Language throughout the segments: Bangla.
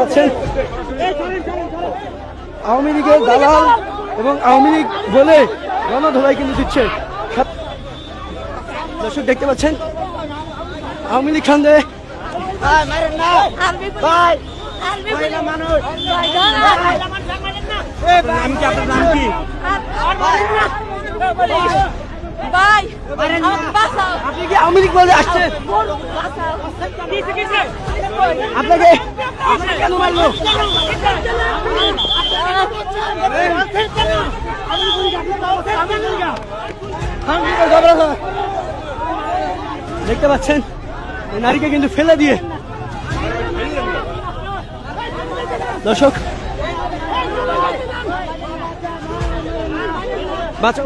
পাচ্ছেন আওয়ামী লীগের দালাল এবং আওয়ামী লীগ বলে গণধোলাই কিন্তু দিচ্ছে। দর্শক দেখতে পাচ্ছেন আওয়ামী লীগ সন্দেহে আপনি কি আওয়ামী লীগ বলে আসছে? আপনাকে কেন মারলো? দেখতে পাচ্ছেন নারীকে কিন্তু ফেলে দিয়ে দর্শক বাঁচাও।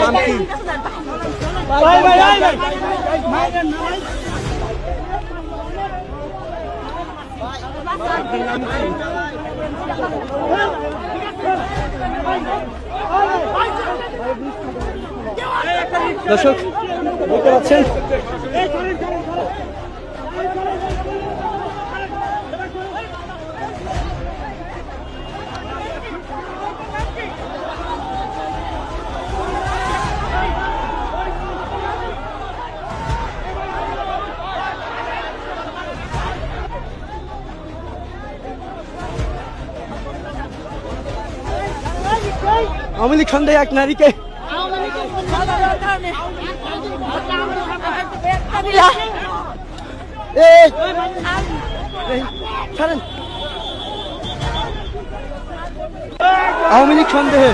নাম কি? দর্শক দেখতে পাচ্ছেন আওয়ামী লীগ সন্দেহে এক নারীকে আওয়ামী লীগ সন্দেহে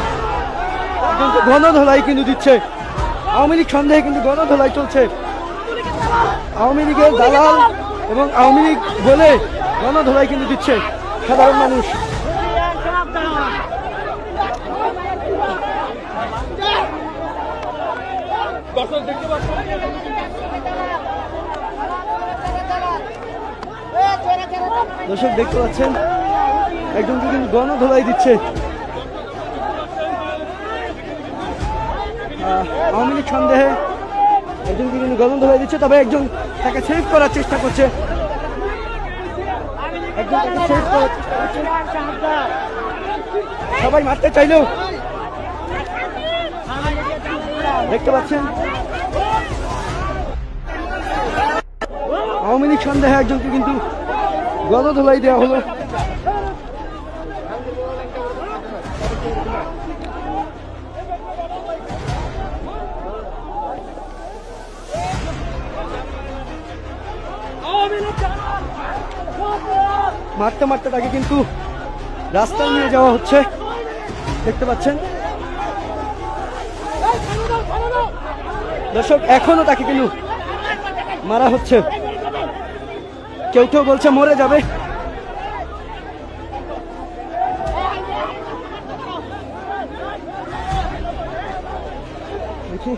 কিন্তু গণধোলাই কিন্তু দিচ্ছে। আওয়ামী লীগ সন্দেহে কিন্তু গণধোলাই চলছে। আওয়ামী লীগের দালাল এবং আওয়ামী লীগ বলে গণধোলাই কিন্তু দিচ্ছে সাধারণ মানুষ। দর্শক দেখতে পাচ্ছেন একজনকে কিন্তু গণধোলাই দিচ্ছে। আওয়ামী লীগ সন্দেহে একজনকে কিন্তু গণধোলাই দিচ্ছে, তবে একজন তাকে সেভ করার চেষ্টা করছে। সবাই মারতে চাইলেও দেখতে পাচ্ছেন আওয়ামী লীগ সন্দেহে একজনকে কিন্তু গণধোলাই দেওয়া হলো। মারতে মারতে তাকে কিন্তু রাস্তায় নিয়ে যাওয়া হচ্ছে, দেখতে পাচ্ছেন দর্শক। এখনো তাকে কিন্তু মারা হচ্ছে, কেউ কেউ বলছে মরে যাবে। দেখি